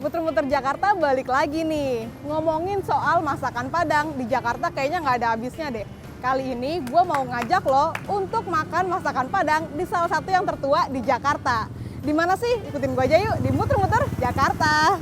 Muter-muter Jakarta balik lagi nih. Ngomongin soal masakan Padang, di Jakarta kayaknya nggak ada habisnya deh. Kali ini gue mau ngajak lo untuk makan masakan Padang di salah satu yang tertua di Jakarta. Di mana sih? Ikutin gue aja yuk di Muter-muter Jakarta.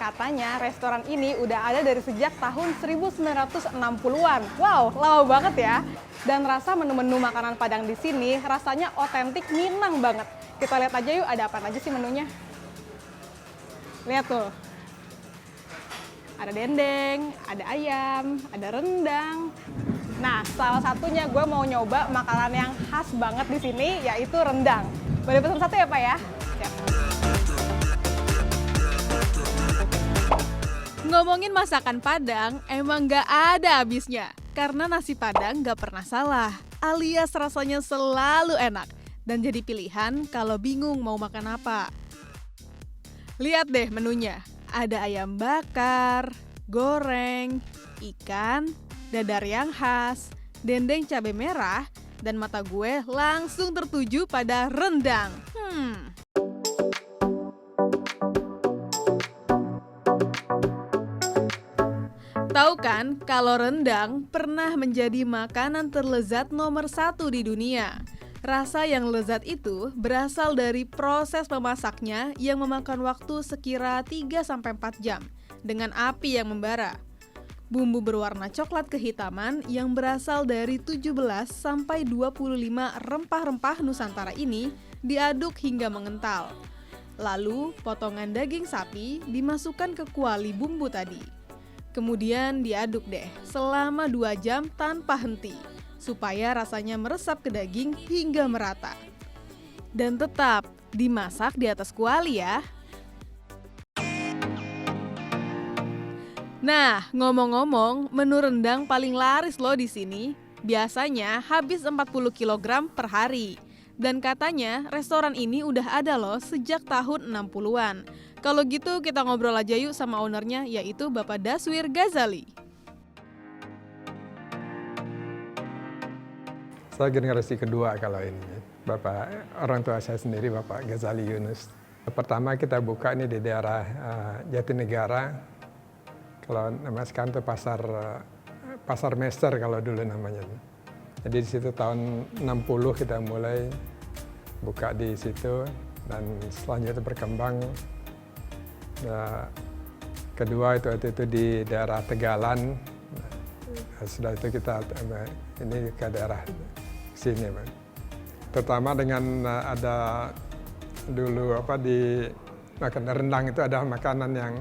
Katanya restoran ini udah ada dari sejak tahun 1960-an. Wow, lama banget ya. Dan rasa menu-menu makanan Padang di sini rasanya otentik Minang banget. Kita lihat aja yuk ada apa aja sih menunya. Lihat tuh. Ada dendeng, ada ayam, ada rendang. Nah, salah satunya gue mau nyoba makanan yang khas banget di sini yaitu rendang. Boleh pesan satu ya, Pak ya? Siap. Ngomongin masakan Padang, emang gak ada habisnya. Karena nasi Padang gak pernah salah, alias rasanya selalu enak. Dan jadi pilihan kalau bingung mau makan apa. Lihat deh menunya, ada ayam bakar, goreng, ikan, dadar yang khas, dendeng cabai merah, dan mata gue langsung tertuju pada rendang. Tahu kan kalau rendang pernah menjadi makanan terlezat nomor 1 di dunia. Rasa yang lezat itu berasal dari proses memasaknya yang memakan waktu sekira 3-4 jam dengan api yang membara. Bumbu berwarna coklat kehitaman yang berasal dari 17-25 rempah-rempah Nusantara ini diaduk hingga mengental. Lalu potongan daging sapi dimasukkan ke kuali bumbu tadi. Kemudian diaduk deh selama 2 jam tanpa henti, supaya rasanya meresap ke daging hingga merata. Dan tetap dimasak di atas kuali ya. Nah, ngomong-ngomong, menu rendang paling laris loh di sini. Biasanya habis 40 kg per hari. Dan katanya restoran ini udah ada loh sejak tahun 60-an. Kalau gitu kita ngobrol aja yuk sama ownernya, yaitu Bapak Daswir Ghazali. Saya generasi kedua kalau ini. Orang tua saya sendiri Bapak Ghazali Yunus. Pertama kita buka ini di daerah Jatinegara. Kalau namanya sekarang itu pasar Mester kalau dulu namanya. Jadi di situ tahun 60 kita mulai buka di situ dan selanjutnya berkembang. Kedua itu di daerah Tegalan. Sudah itu kita ini ke daerah sini, terutama dengan ada dulu di makan rendang itu ada makanan yang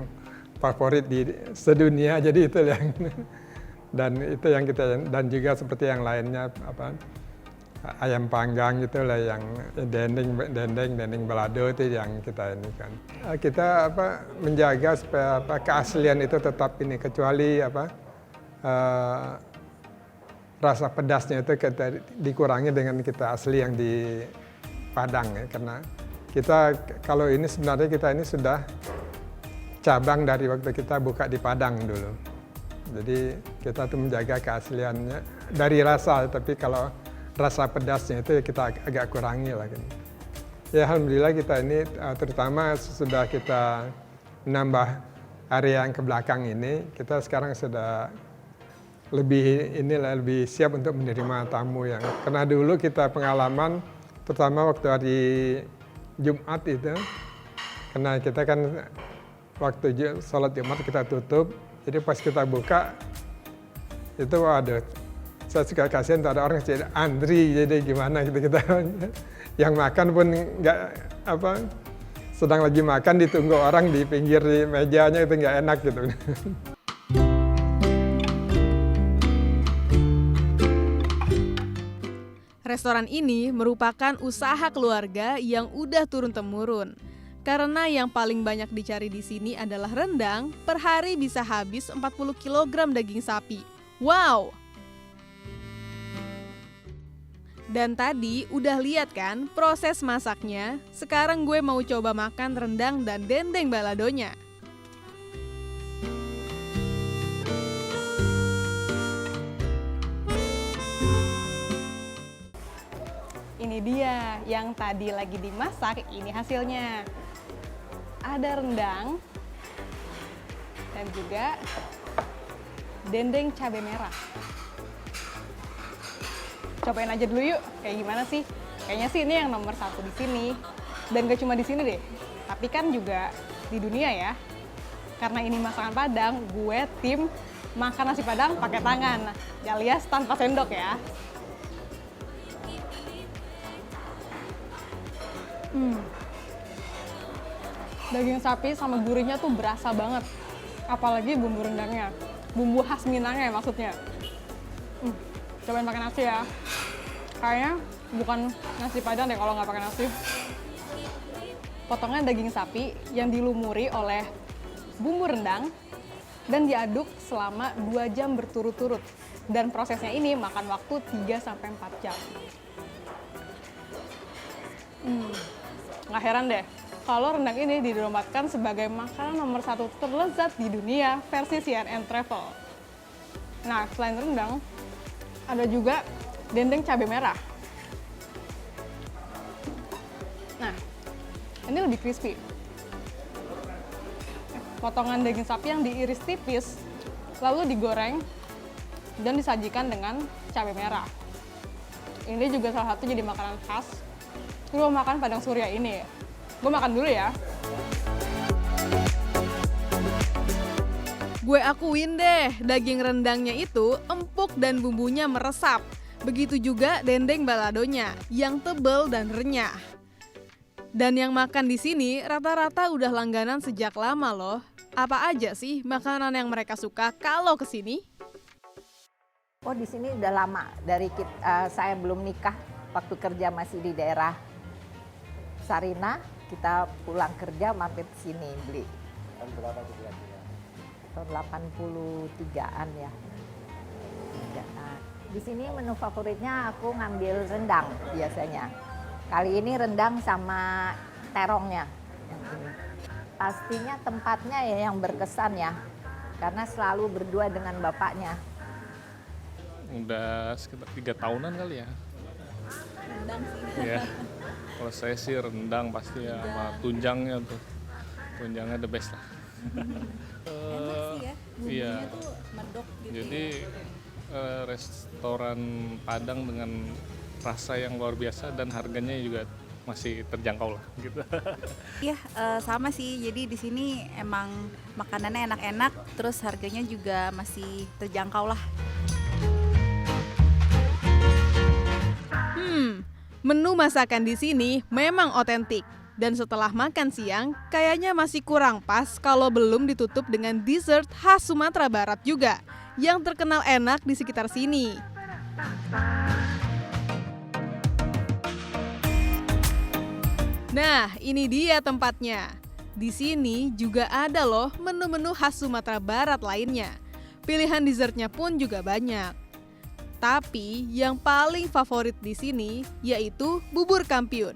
favorit di sedunia, jadi itu yang dan itu yang kita dan juga seperti yang lainnya ayam panggang itulah yang dendeng balado itu yang kita ini kan. Kita menjaga supaya keaslian itu tetap ini, kecuali rasa pedasnya itu kita dikurangi dengan kita asli yang di Padang ya, karena kita kalau ini sebenarnya kita ini sudah cabang dari waktu kita buka di Padang dulu. Jadi kita tuh menjaga keasliannya dari rasa, tapi kalau rasa pedasnya itu kita agak kurangi lah. Ya alhamdulillah kita ini terutama sudah kita menambah area yang ke belakang ini, kita sekarang sudah lebih siap untuk menerima tamu yang, karena dulu kita pengalaman terutama waktu hari Jumat itu, karena kita kan waktu sholat Jumat kita tutup, jadi pas kita buka itu waduh, saya suka kasihan tuh ada orang jadi antri, jadi gimana gitu kita yang makan pun nggak sedang lagi makan ditunggu orang di pinggir di mejanya, itu nggak enak gitu. Restoran ini merupakan usaha keluarga yang udah turun-temurun. Karena yang paling banyak dicari di sini adalah rendang, per hari bisa habis 40 kg daging sapi. Wow! Dan tadi udah lihat kan proses masaknya? Sekarang gue mau coba makan rendang dan dendeng baladonya. Ini dia yang tadi lagi dimasak, ini hasilnya. Ada rendang dan juga dendeng cabai merah. Cobain aja dulu yuk, kayak gimana sih? Kayaknya sih ini yang nomor 1 di sini. Dan gak cuma di sini deh, tapi kan juga di dunia ya. Karena ini masakan Padang, gue tim makan nasi Padang pakai tangan, alias tanpa sendok ya. Daging sapi sama gurihnya tuh berasa banget. Apalagi bumbu rendangnya, bumbu khas Minangnya maksudnya. Cobain pakai nasi ya. Kayaknya bukan nasi Padang deh kalau nggak pakai nasi. Potongan daging sapi yang dilumuri oleh bumbu rendang dan diaduk selama 2 jam berturut-turut. Dan prosesnya ini makan waktu 3-4 jam. Nggak heran deh kalau rendang ini dinobatkan sebagai makanan nomor 1 terlezat di dunia versi CNN Travel. Nah, selain rendang, ada juga dendeng cabai merah. Nah, ini lebih crispy. Potongan daging sapi yang diiris tipis, lalu digoreng dan disajikan dengan cabai merah. Ini juga salah satu jadi makanan khas. Gue makan Padang Surya ini. Gue makan dulu ya. Gue akuin deh, daging rendangnya itu empuk dan bumbunya meresap. Begitu juga dendeng baladonya yang tebal dan renyah. Dan yang makan di sini rata-rata udah langganan sejak lama loh. Apa aja sih makanan yang mereka suka kalau kesini? Oh, di sini udah lama dari saya belum nikah, waktu kerja masih di daerah Sarina, kita pulang kerja mampir sini beli. Tahun berapa tuh kira-kira? Tahun 83-an ya. Nah, di sini menu favoritnya aku ngambil rendang biasanya. Kali ini rendang sama terongnya. Yang ini. Pastinya tempatnya ya yang berkesan ya, karena selalu berdua dengan bapaknya. Udah sekitar 3 tahunan kali ya. Rendang sih. Ya. Kalau saya sih rendang pasti ya, sama tunjangnya tuh. Tunjangnya the best lah. Enak sih ya, bumbunya iya. tuh medok gitu. Jadi restoran Padang dengan rasa yang luar biasa dan harganya juga masih terjangkau lah gitu. Iya, sama sih. Jadi di sini emang makanannya enak-enak, terus harganya juga masih terjangkau lah. Menu masakan di sini memang otentik. Dan setelah makan siang, kayaknya masih kurang pas kalau belum ditutup dengan dessert khas Sumatera Barat juga, yang terkenal enak di sekitar sini. Nah, ini dia tempatnya. Di sini juga ada loh menu-menu khas Sumatera Barat lainnya. Pilihan dessertnya pun juga banyak. Tapi yang paling favorit di sini yaitu bubur kampiun.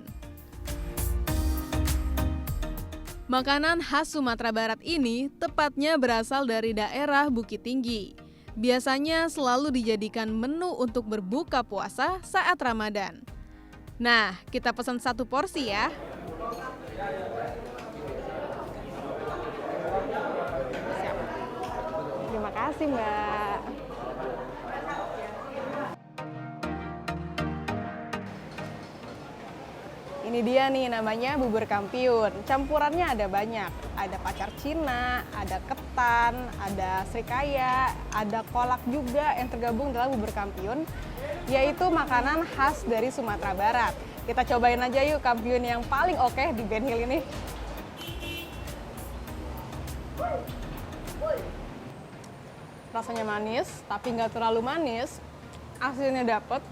Makanan khas Sumatera Barat ini tepatnya berasal dari daerah Bukit Tinggi. Biasanya selalu dijadikan menu untuk berbuka puasa saat Ramadan. Nah, kita pesan 1 porsi ya. Siap. Terima kasih, Mbak. Ini dia nih namanya bubur kampiun. Campurannya ada banyak. Ada pacar Cina, ada ketan, ada serikaya, ada kolak juga yang tergabung dalam bubur kampiun, yaitu makanan khas dari Sumatera Barat. Kita cobain aja yuk kampiun yang paling oke di Ben Hill ini. Rasanya manis, tapi nggak terlalu manis. Asinnya dapet.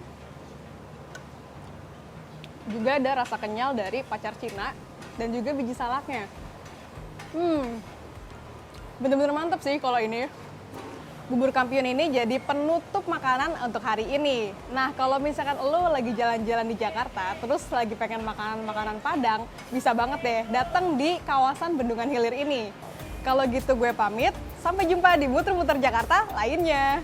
Juga ada rasa kenyal dari pacar Cina dan juga biji salaknya. Bener-bener mantep sih kalau ini. Bubur kampiun ini jadi penutup makanan untuk hari ini. Nah, kalau misalkan lo lagi jalan-jalan di Jakarta, terus lagi pengen makanan-makanan Padang, bisa banget deh datang di kawasan Bendungan Hilir ini. Kalau gitu gue pamit, sampai jumpa di muter-muter Jakarta lainnya.